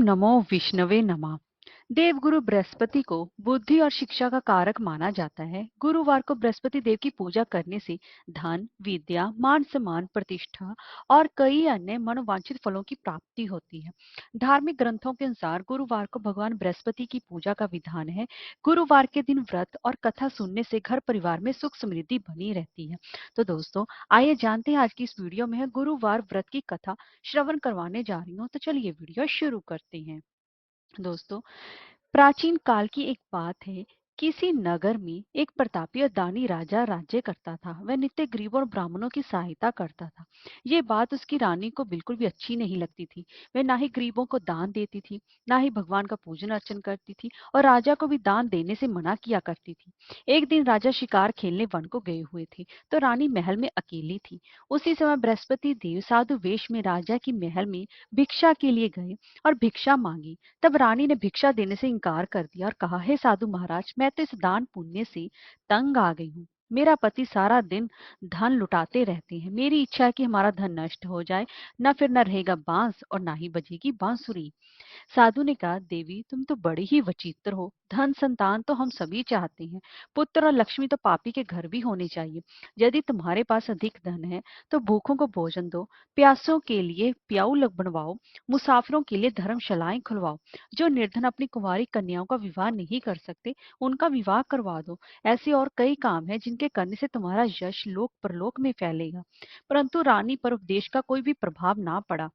नमो विष्णवे नमः। देवगुरु बृहस्पति को बुद्धि और शिक्षा का कारक माना जाता है। गुरुवार को बृहस्पति देव की पूजा करने से धन, विद्या, मान सम्मान, प्रतिष्ठा और कई अन्य मनोवांछित फलों की प्राप्ति होती है। धार्मिक ग्रंथों के अनुसार गुरुवार को भगवान बृहस्पति की पूजा का विधान है। गुरुवार के दिन व्रत और कथा सुनने से घर परिवार में सुख समृद्धि बनी रहती है। तो दोस्तों, आइए जानते हैं आज की इस वीडियो में है गुरुवार व्रत की कथा श्रवण करवाने जा रही हूँ। तो चलिए वीडियो शुरू करते हैं। दोस्तों, प्राचीन काल की एक बात है। किसी नगर में एक प्रतापी और दानी राजा राज्य करता था। वह नित्य गरीबों और ब्राह्मणों की सहायता करता था। ये बात उसकी रानी को बिल्कुल भी अच्छी नहीं लगती थी। वह ना ही गरीबों को दान देती थी, ना ही भगवान का पूजन अर्चन करती थी और राजा को भी दान देने से मना किया करती थी। एक दिन राजा शिकार खेलने वन को गए हुए थे, तो रानी महल में अकेली थी। उसी समय बृहस्पति देव साधु वेश में राजा की महल में भिक्षा के लिए गए और भिक्षा मांगी। तब रानी ने भिक्षा देने से इनकार कर दिया और कहा, हे साधु महाराज, मैं तो इस दान पुण्य से तंग आ गई हूँ। मेरा पति सारा दिन धन लुटाते रहते हैं। मेरी इच्छा है कि हमारा धन नष्ट हो जाए, न फिर न रहेगा बांस और ना ही बजेगी बांसुरी। साधु ने कहा, देवी तुम तो बड़ी ही वचित्र हो। धन संतान तो हम सभी चाहते हैं। पुत्र और लक्ष्मी तो पापी के घर भी होने चाहिए। यदि तुम्हारे पास अधिक धन है तो भूखों को भोजन दो, प्यासों के लिए प्याऊ लग बनवाओ, मुसाफिरों के लिए धर्मशालाएं खुलवाओ। जो निर्धन अपनी कुंवारी कन्याओं का विवाह नहीं कर सकते, उनका विवाह करवा दो। ऐसे और कई काम हैं जिनके करने से तुम्हारा यश लोक परलोक में फैलेगा। परंतु रानी पर उपदेश का कोई भी प्रभाव ना पड़ा।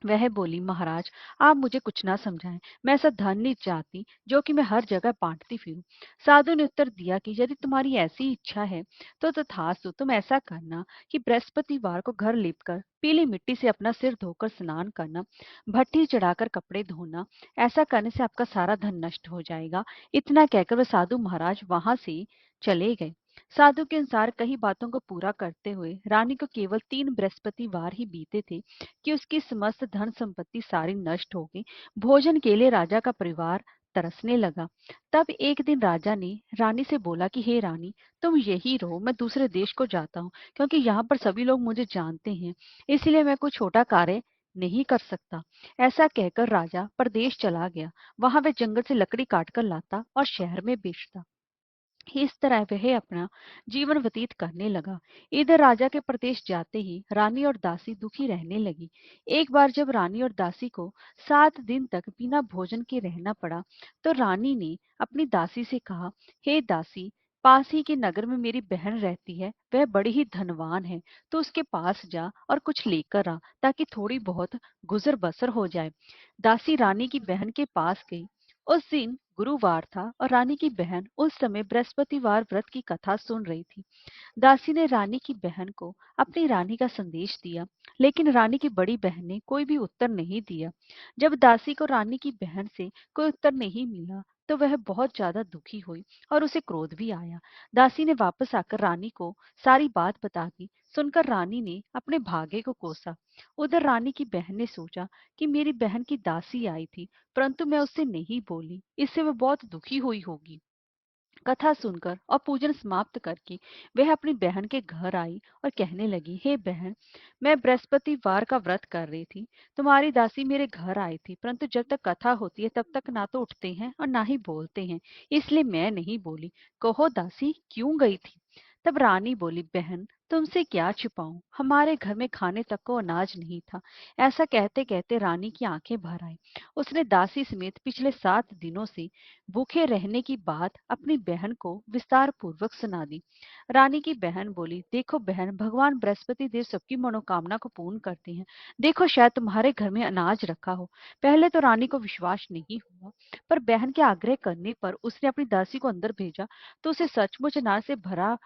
वह बोली, महाराज आप मुझे कुछ ना समझाएं। मैं ऐसा धन नहीं चाहती जो कि मैं हर जगह बांटती फिरूं। साधु ने उत्तर दिया कि यदि तुम्हारी ऐसी इच्छा है तो तथास्तु, तुम ऐसा करना कि बृहस्पतिवार को घर लेपकर पीली मिट्टी से अपना सिर धोकर स्नान करना, भट्ठी चढ़ाकर कपड़े धोना। ऐसा करने से आपका सारा धन नष्ट हो जाएगा। इतना कहकर वह साधु महाराज वहां से चले गए। साधु के अनुसार कई बातों को पूरा करते हुए रानी को केवल 3 बृहस्पतिवार ही बीते थे कि उसकी समस्त धन संपत्ति सारी नष्ट हो गई। भोजन के लिए राजा का परिवार तरसने लगा। तब एक दिन राजा ने रानी से बोला कि हे रानी, तुम यही रहो, मैं दूसरे देश को जाता हूँ, क्योंकि यहाँ पर सभी लोग मुझे जानते हैं। इसलिए मैं कोई छोटा कार्य नहीं कर सकता। ऐसा कहकर राजा परदेश चला गया। वहां वह जंगल से लकड़ी काटकर लाता और शहर में बेचता। इस तरह वह अपना जीवन व्यतीत करने लगा। इधर राजा के प्रदेश जाते ही रानी और दासी दुखी रहने लगी। एक बार जब रानी और दासी को 7 दिन तक बिना भोजन के रहना पड़ा, तो रानी ने अपनी दासी से कहा, हे दासी, पास ही के नगर में मेरी बहन रहती है। वह बड़ी ही धनवान है, तो उसके पास जा और कुछ लेकर आ, ताकि थोड़ी बहुत गुजर बसर हो जाए। दासी रानी की बहन के पास गई। उस दिन गुरुवार था और रानी की बहन उस समय बृहस्पतिवार व्रत की कथा सुन रही थी। दासी ने रानी की बहन को अपनी रानी का संदेश दिया, लेकिन रानी की बड़ी बहन ने कोई भी उत्तर नहीं दिया। जब दासी को रानी की बहन से कोई उत्तर नहीं मिला, तो वह बहुत ज्यादा दुखी हुई और उसे क्रोध भी आया। दासी ने वापस आकर रानी को सारी बात बता दी। सुनकर रानी ने अपने भाग्य को कोसा। उधर रानी की बहन ने सोचा कि मेरी बहन की दासी आई थी, परंतु मैं उससे नहीं बोली, इससे वह बहुत दुखी हुई होगी। कथा सुनकर और पूजन समाप्त करके वह अपनी बहन के घर आई और कहने लगी, हे बहन, मैं बृहस्पतिवार का व्रत कर रही थी। तुम्हारी दासी मेरे घर आई थी, परंतु जब तक कथा होती है तब तक ना तो उठते हैं और ना ही बोलते हैं, इसलिए मैं नहीं बोली। कहो दासी, क्यों गई थी? तब रानी बोली, बहन तुमसे क्या छिपाऊं, हमारे घर में खाने तक को अनाज नहीं था। ऐसा कहते कहते रानी की आंखें भर आई। उसने दासी समेत पिछले 7 दिनों से भूखे रहने की बात अपनी बहन को विस्तार पूर्वक सुना दी। रानी की बहन बोली, देखो बहन, भगवान बृहस्पति देव सबकी मनोकामना को पूर्ण करते हैं। देखो शायद तुम्हारे घर में अनाज रखा हो। पहले तो रानी को विश्वास नहीं हुआ, पर बहन के आग्रह करने पर उसने अपनी दासी को अंदर भेजा, तो उसे सचमुच अनाज से भरा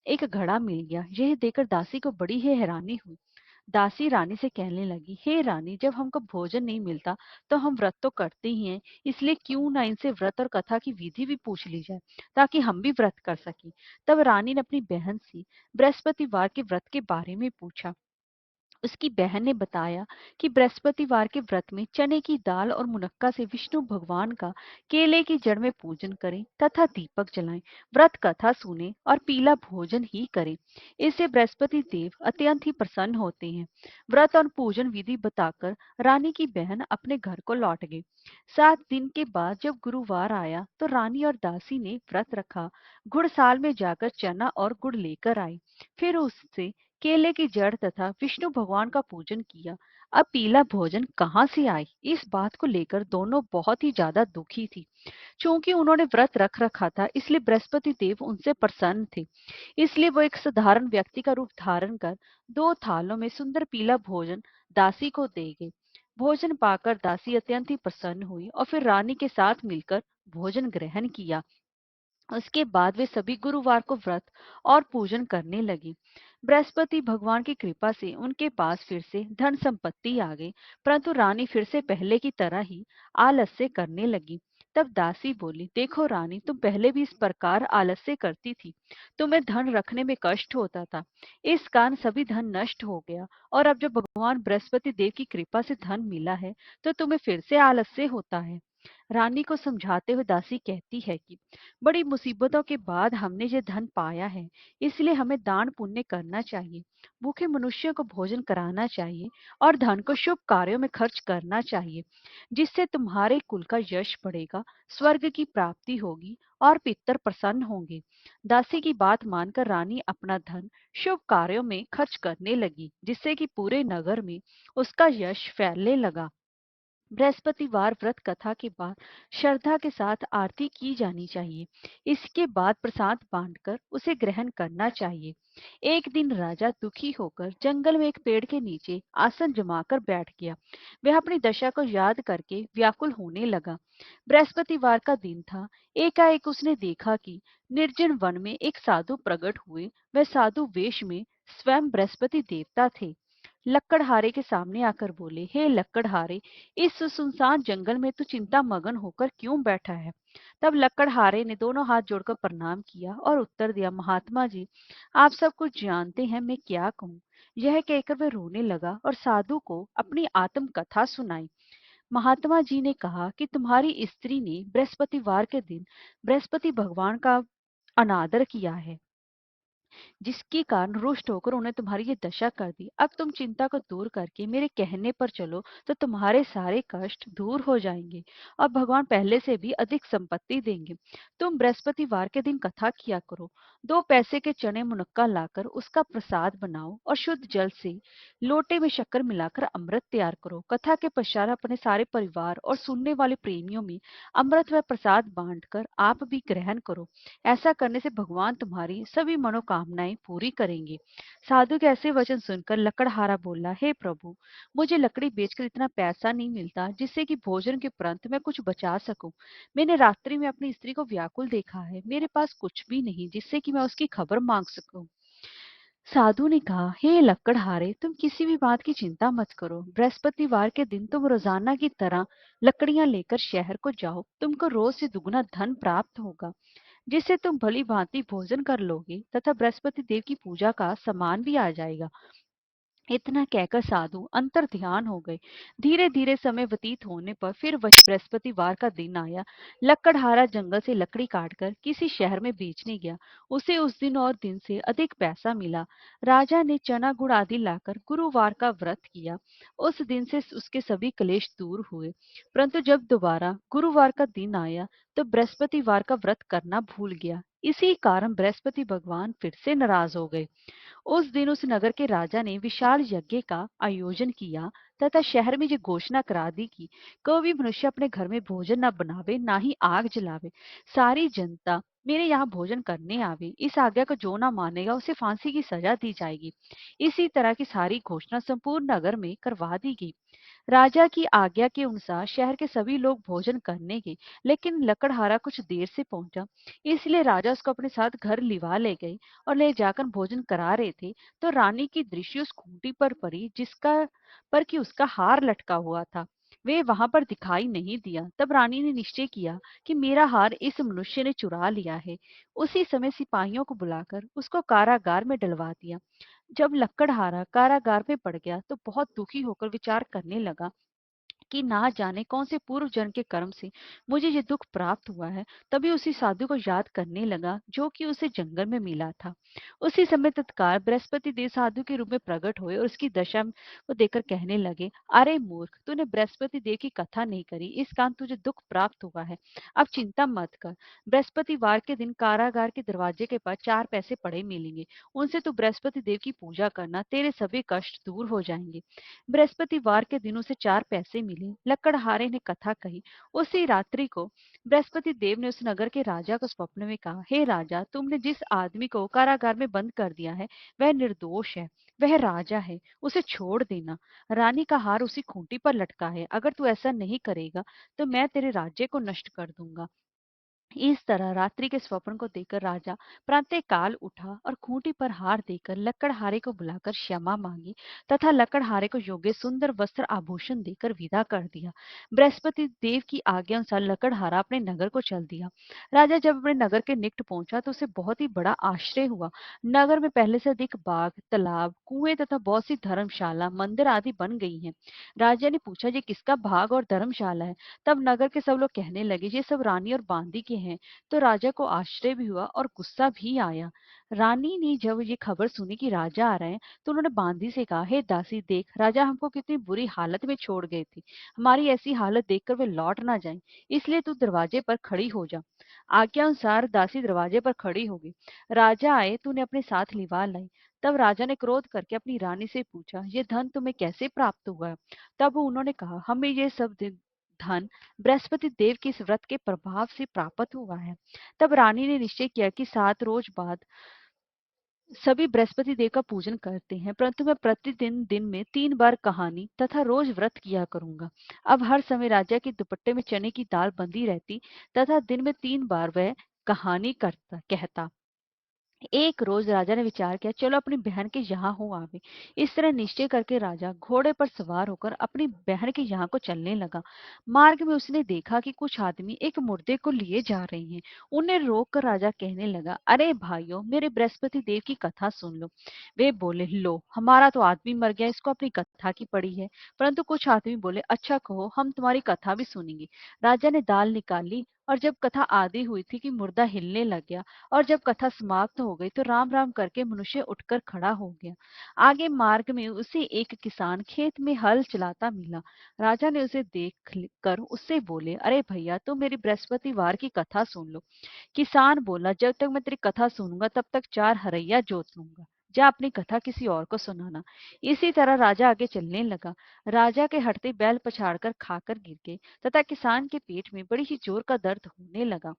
एक घड़ा मिल गया। यह देखकर दासी को बड़ी ही हैरानी हुई। दासी रानी से कहने लगी, हे रानी, जब हमको भोजन नहीं मिलता तो हम व्रत तो करते ही हैं, इसलिए क्यों ना इनसे व्रत और कथा की विधि भी पूछ ली जाए, ताकि हम भी व्रत कर सकें। तब रानी ने अपनी बहन से बृहस्पतिवार के व्रत के बारे में पूछा। उसकी बहन ने बताया कि बृहस्पतिवार के व्रत में चने की दाल और मुनक्का से विष्णु भगवान का केले की जड़ में पूजन करें तथा दीपक जलाएं, व्रत कथा सुने और पीला भोजन ही करें। इससे बृहस्पति देव अत्यंत ही प्रसन्न होते हैं। व्रत और पूजन विधि बताकर रानी की बहन अपने घर को लौट गई। 7 दिन के बाद जब गुरुवार आया तो रानी और दासी ने व्रत रखा, गुड़साल में जाकर चना और गुड़ लेकर आई। फिर उससे केले की जड़ तथा विष्णु भगवान का पूजन किया। अब पीला भोजन कहाँ से आई, इस बात को लेकर दोनों बहुत ही ज्यादा दुखी थी। चूंकि उन्होंने व्रत रख रखा था, इसलिए बृहस्पति देव उनसे प्रसन्न थे। इसलिए वो एक साधारण व्यक्ति का रूप धारण कर 2 थालों में सुंदर पीला भोजन दासी को दे गए। भोजन पाकर दासी अत्यंत ही प्रसन्न हुई और फिर रानी के साथ मिलकर भोजन ग्रहण किया। उसके बाद वे सभी गुरुवार को व्रत और पूजन करने लगे। बृहस्पति भगवान की कृपा से उनके पास फिर से धन संपत्ति आ गई, परंतु रानी फिर से पहले की तरह ही आलस्य करने लगी। तब दासी बोली, देखो रानी, तुम पहले भी इस प्रकार आलस्य करती थी, तुम्हें धन रखने में कष्ट होता था, इस कारण सभी धन नष्ट हो गया, और अब जब भगवान बृहस्पति देव की कृपा से धन मिला है तो तुम्हें फिर से आलस्य होता है। रानी को समझाते हुए दासी कहती है कि बड़ी मुसीबतों के बाद हमने ये धन पाया है, इसलिए हमें दान पुण्य करना चाहिए, भूखे मनुष्यों को भोजन कराना चाहिए और धन को शुभ कार्यों में खर्च करना चाहिए, जिससे तुम्हारे कुल का यश बढ़ेगा, स्वर्ग की प्राप्ति होगी और पितर प्रसन्न होंगे। दासी की बात मानकर रानी अपना धन शुभ कार्यों में खर्च करने लगी, जिससे कि पूरे नगर में उसका यश फैलने लगा। बृहस्पतिवार व्रत कथा के बाद श्रद्धा के साथ आरती की जानी चाहिए। इसके बाद प्रसाद बांटकर उसे ग्रहण करना चाहिए। एक दिन राजा दुखी होकर जंगल में एक पेड़ के नीचे आसन जमाकर बैठ गया। वह अपनी दशा को याद करके व्याकुल होने लगा। बृहस्पतिवार का दिन था। एकाएक उसने देखा कि निर्जन वन में एक साधु प्रकट हुए। वह साधु वेश में स्वयं बृहस्पति देवता थे। लक्कड़हारे के सामने आकर बोले, हे लक्कड़हारे, इस सुनसान जंगल में तू चिंता मगन होकर क्यों बैठा है? तब लक्कड़हारे ने दोनों हाथ जोड़कर प्रणाम किया और उत्तर दिया, महात्मा जी, आप सब कुछ जानते हैं, मैं क्या कहूँ। यह कहकर वह रोने लगा और साधु को अपनी आत्म कथा सुनाई। महात्मा जी ने कहा कि तुम्हारी स्त्री ने बृहस्पतिवार के दिन बृहस्पति भगवान का अनादर किया है, जिसके कारण रुष्ट होकर उन्हें तुम्हारी ये दशा कर दी। अब तुम चिंता को दूर करके मेरे कहने पर चलो तो तुम्हारे सारे कष्ट दूर हो जाएंगे और भगवान पहले से भी अधिक संपत्ति देंगे। तुम बृहस्पतिवार के दिन कथा किया करो। 2 पैसे के चने मुनक्का लाकर उसका प्रसाद बनाओ और शुद्ध जल से लोटे में शक्कर मिलाकर अमृत तैयार करो। कथा के पश्चात अपने सारे परिवार और सुनने वाले प्रेमियों में अमृत व प्रसाद बांटकर आप भी ग्रहण करो। ऐसा करने से भगवान तुम्हारी सभी मनोकामनाएं पूरी करेंगे। साधु के ऐसे वचन सुनकर लकड़हारा बोला, हे प्रभु, मुझे लकड़ी बेचकर इतना पैसा नहीं मिलता जिससे कि भोजन के उपरांत मैं कुछ बचा सकूं। मैंने रात्रि में अपनी स्त्री को व्याकुल देखा है, मेरे पास कुछ भी नहीं जिससे कि मैं उसकी खबर मांग सकूं। साधु ने कहा, हे लकड़हारे, तुम किसी भी बात की चिंता मत करो। बृहस्पतिवार के दिन तुम रोजाना की तरह लकड़ियां लेकर शहर को जाओ, तुमको रोज से दुगना धन प्राप्त होगा, जिससे तुम भली भांति भोजन कर लोगे तथा बृहस्पति देव की पूजा का सामान भी आ जाएगा। इतना कहकर साधु अंतर ध्यान हो गए। धीरे धीरे समय व्यतीत होने पर फिर वही बृहस्पतिवार का दिन आया। लकड़हारा जंगल से लकड़ी काटकर किसी शहर में बेचने गया। उसे उस दिन और दिन से अधिक पैसा मिला। राजा ने चना गुड़ आदि लाकर गुरुवार का व्रत किया। उस दिन से उसके सभी क्लेश दूर हुए। परंतु जब दोबारा गुरुवार का दिन आया तो बृहस्पतिवार का व्रत करना भूल गया। इसी कारण बृहस्पति भगवान फिर से नाराज हो गए। उस दिन उस नगर के राजा ने विशाल यज्ञ का आयोजन किया तथा शहर में ये घोषणा करा दी कि कोई भी मनुष्य अपने घर में भोजन न बनावे, ना ही आग जलावे। सारी जनता मेरे यहाँ भोजन करने आवे। इस आज्ञा को जो ना मानेगा उसे फांसी की सजा दी जाएगी। इसी तरह की सारी घोषणा संपूर्ण नगर में करवा दी गई। राजा की आज्ञा के अनुसार शहर के सभी लोग भोजन करने गए, लेकिन लकड़हारा कुछ देर से पहुंचा, इसलिए राजा उसको अपने साथ घर लिवा ले गए और ले जाकर भोजन करा रहे थे तो रानी की दृष्टि उस खूंटी पर पड़ी जिसका पर कि उसका हार लटका हुआ था। वे वहां पर दिखाई नहीं दिया। तब रानी ने निश्चय किया कि मेरा हार इस मनुष्य ने चुरा लिया है। उसी समय सिपाहियों को बुलाकर उसको कारागार में डलवा दिया। जब लक्कड़हारा कारागार में पड़ गया तो बहुत दुखी होकर विचार करने लगा कि ना जाने कौन से पूर्व जन्म के कर्म से मुझे ये दुख प्राप्त हुआ है। तभी उसी साधु को याद करने लगा जो कि उसे जंगल में मिला था। उसी समय तत्काल बृहस्पति देव साधु के रूप में प्रकट हुए और उसकी दशा को देखकर कहने लगे, अरे मूर्ख, तूने बृहस्पति देव की कथा नहीं करी, इस कारण तुझे दुख प्राप्त हुआ है। अब चिंता मत कर। बृहस्पतिवार के दिन कारागार के दरवाजे के पास 4 पैसे पड़े मिलेंगे। उनसे तू बृहस्पति देव की पूजा करना, तेरे सभी कष्ट दूर हो जाएंगे। बृहस्पतिवार के दिन उसे 4 पैसे मिले। लकड़हारे ने कथा कही। उसी रात्रि को बृहस्पति देव ने उस नगर के राजा को स्वप्न में कहा, हे राजा, तुमने जिस आदमी को कारागार में बंद कर दिया है वह निर्दोष है, वह राजा है, उसे छोड़ देना। रानी का हार उसी खूंटी पर लटका है, अगर तू ऐसा नहीं करेगा तो मैं तेरे राज्य को नष्ट कर दूंगा। इस तरह रात्रि के स्वप्न को देखकर राजा प्रातः काल उठा और खूंटी पर हार देकर लकड़हारे को बुलाकर क्षमा मांगी तथा लकड़हारे को योग्य सुंदर वस्त्र आभूषण देकर विदा कर दिया। बृहस्पति देव की आज्ञा अनुसार लकड़हारा अपने नगर को चल दिया। राजा जब अपने नगर के निकट पहुंचा तो उसे बहुत ही बड़ा आश्चर्य हुआ। नगर में पहले से अधिक बाग, तालाब, कुएं तथा बहुत सी धर्मशाला, मंदिर आदि बन गई हैं। राजा ने पूछा, ये किसका भाग और धर्मशाला है? तब नगर के सब लोग कहने लगे, ये सब रानी और बांदी के हैं। तो राजा को आश्चर्य भी हुआ और गुस्सा भी आया। रानी ने जब ये खबर सुनी कि राजा आ रहे हैं तो उन्होंने बांदी से कहा, हे दासी, देख राजा हमको कितनी बुरी हालत में छोड़ गए थे। हमारी ऐसी हालत देखकर वे लौट ना जाएं, इसलिए तू दरवाजे पर खड़ी हो जा। आज्ञा अनुसार दासी दरवाजे पर खड़ी हो गई। राजा आए तूने अपने साथ लिवा लाई। तब राजा ने क्रोध करके अपनी रानी से पूछा, ये धन तुम्हें कैसे प्राप्त हुआ? तब उन्होंने कहा, हमें ये सब धन बृहस्पति देव के इस व्रत के प्रभाव से प्राप्त हुआ है। तब रानी ने निश्चय किया कि 7 रोज बाद सभी बृहस्पति देव का पूजन करते हैं, परंतु मैं प्रतिदिन दिन में 3 बार कहानी तथा रोज व्रत किया करूंगा। अब हर समय राजा के दुपट्टे में चने की दाल बंधी रहती तथा दिन में 3 बार वह कहानी करता कहता। एक रोज राजा ने विचार किया, चलो अपनी बहन के यहाँ हो आवे। इस तरह निश्चय करके राजा घोड़े पर सवार होकर अपनी बहन के यहाँ को चलने लगा। मार्ग में उसने देखा कि कुछ आदमी एक मुर्दे को लिए जा रहे हैं। उन्हें रोक कर राजा कहने लगा, अरे भाइयों, मेरे बृहस्पति देव की कथा सुन लो। वे बोले, लो, हमारा तो आदमी मर गया, इसको अपनी कथा की पड़ी है। परंतु कुछ आदमी बोले, अच्छा कहो, हम तुम्हारी कथा भी सुनेंगे। राजा ने दाल निकाली और जब कथा आधी हुई थी कि मुर्दा हिलने लग गया और जब कथा समाप्त हो गई तो राम राम करके मनुष्य उठकर खड़ा हो गया। आगे मार्ग में उसे एक किसान खेत में हल चलाता मिला। राजा ने उसे देख कर उससे बोले, अरे भैया, तुम मेरी बृहस्पतिवार की कथा सुन लो। किसान बोला, जब तक मैं तेरी कथा सुनूंगा तब तक 4 हरैया जोत लूंगा। जा अपनी कथा किसी और को सुनाना। इसी तरह राजा आगे चलने लगा। राजा के हटते बैल पछाड़कर खाकर गिर गए तथा किसान के पेट में बड़ी ही जोर का दर्द होने लगा।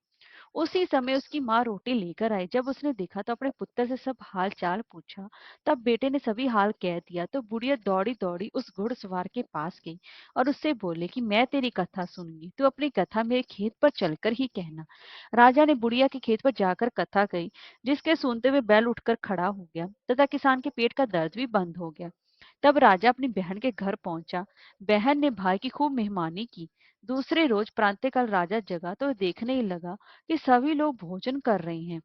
उसी समय उसकी माँ रोटी लेकर आई। जब उसने देखा तो अपने पुत्र से सब हाल चाल पूछा। तब बेटे ने सभी हाल कह दिया तो बुढ़िया दौड़ी दौड़ी उस घुड़सवार के पास गई और उससे बोले कि मैं तेरी कथा सुनूंगी, तू अपनी कथा मेरे खेत पर चलकर ही कहना। राजा ने बुढ़िया के खेत पर जाकर कथा कही, जिसके सुनते हुए बैल उठकर खड़ा हो गया तथा किसान के पेट का दर्द भी बंद हो गया। तब राजा अपनी बहन के घर पहुंचा। बहन ने भाई की खूब मेहमानी की। दूसरे रोज प्रातःकाल राजा जगा तो देखने लगा कि सभी लोग भोजन कर रहे हैं।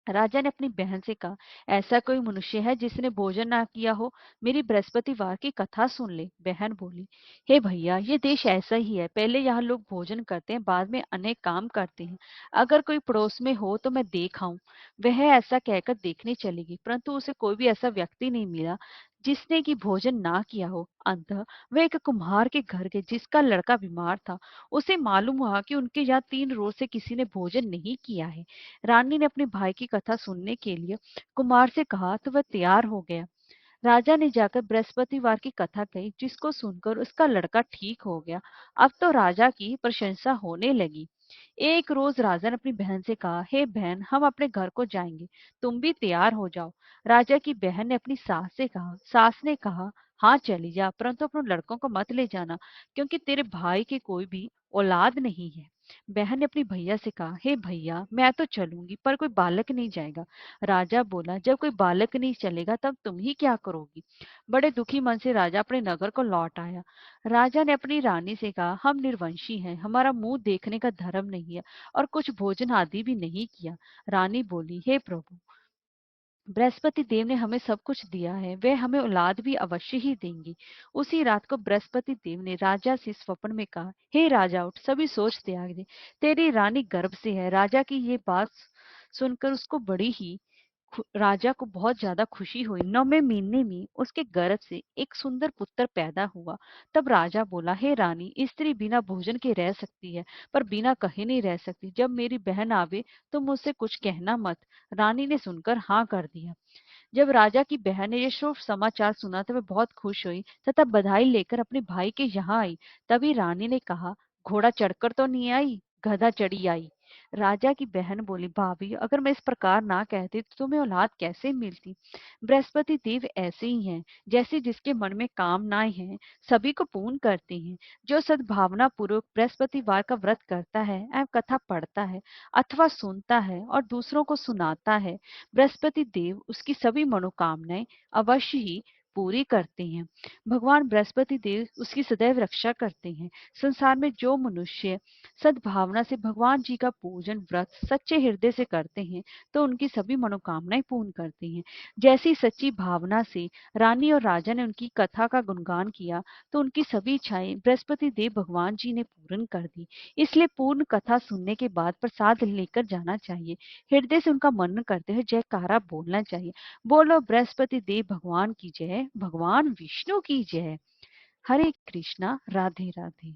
राजा ने अपनी बहन से कहा, ऐसा कोई मनुष्य है जिसने भोजन ना किया हो? मेरी बृहस्पतिवार की कथा सुन ले। बहन बोली, हे भैया, ये देश ऐसा ही है, पहले यहाँ लोग भोजन करते हैं, बाद में अनेक काम करते हैं। अगर कोई पड़ोस में हो तो मैं देख आऊं। वह ऐसा कहकर देखने चलेगी, परंतु उसे कोई भी ऐसा व्यक्ति नहीं मिला जिसने की भोजन ना किया हो। अंततः वह एक कुम्हार के घर गए जिसका लड़का बीमार था। उसे मालूम हुआ कि उनके यहाँ 3 रोज से किसी ने भोजन नहीं किया है। रानी ने अपने भाई की कथा सुनने के लिए कुमार से कहा तो वह तैयार हो गया। राजा ने जाकर बृहस्पतिवार की कथा कही, जिसको सुनकर उसका लड़का ठीक हो गया। अब तो राजा की प्रशंसा होने लगी। एक रोज राजा ने अपनी बहन से कहा, हे बहन, हम अपने घर को जाएंगे, तुम भी तैयार हो जाओ। राजा की बहन ने अपनी सास से कहा। सास ने कहा, हाँ चली जा, परंतु अपने लड़कों को मत ले जाना, क्योंकि तेरे भाई के कोई भी औलाद नहीं है। बहन ने अपनी भैया से कहा, हे भैया, मैं तो चलूंगी पर कोई बालक नहीं जाएगा। राजा बोला, जब कोई बालक नहीं चलेगा तब तुम ही क्या करोगी? बड़े दुखी मन से राजा अपने नगर को लौट आया। राजा ने अपनी रानी से कहा, हम निर्वंशी हैं, हमारा मुंह देखने का धर्म नहीं है और कुछ भोजन आदि भी नहीं किया। रानी बोली, हे प्रभु, बृहस्पति देव ने हमें सब कुछ दिया है, वे हमें औलाद भी अवश्य ही देंगे। उसी रात को बृहस्पति देव ने राजा से स्वप्न में कहा, हे राजा, उठ, सभी सोच त्याग दे, तेरी रानी गर्भ से है। राजा की ये बात सुनकर उसको बड़ी ही राजा को बहुत ज्यादा खुशी हुई। 9वें महीने में उसके गर्भ से एक सुंदर पुत्र पैदा हुआ। तब राजा बोला, हे रानी, स्त्री बिना भोजन के रह सकती है पर बिना कहे नहीं रह सकती। जब मेरी बहन आवे तो मुझसे कुछ कहना मत। रानी ने सुनकर हाँ कर दिया। जब राजा की बहन ने ये शुभ समाचार सुना तो वह बहुत खुश हुई तथा बधाई लेकर अपने भाई के यहाँ आई। तभी रानी ने कहा, घोड़ा चढ़कर तो नहीं आई, गधा चढ़ी आई। राजा की बहन बोली, भाभी, अगर मैं इस प्रकार ना कहती तो तुम्हें औलाद कैसे मिलती? बृहस्पति देव ऐसे ही हैं, जैसे जिसके मन में कामनाएं हैं सभी को पूर्ण करते हैं। जो सद्भावना पूर्वक बृहस्पतिवार का व्रत करता है एवं कथा पढ़ता है अथवा सुनता है और दूसरों को सुनाता है, बृहस्पति देव उसकी सभी मनोकामनाएं अवश्य ही पूरी करते हैं। भगवान बृहस्पति देव उसकी सदैव रक्षा करते हैं। संसार में जो मनुष्य सद्भावना से भगवान जी का पूजन व्रत सच्चे हृदय से करते हैं तो उनकी सभी मनोकामनाएं पूर्ण करते हैं। जैसी सच्ची भावना से रानी और राजा ने उनकी कथा का गुणगान किया तो उनकी सभी इच्छाएं बृहस्पति देव भगवान जी ने पूर्ण कर दी। इसलिए पूर्ण कथा सुनने के बाद प्रसाद लेकर जाना चाहिए। हृदय से उनका मनन करते हुए जयकारा बोलना चाहिए। बोलो बृहस्पति देव भगवान की जय, भगवान विष्णु की जय। हरे कृष्णा, राधे राधे।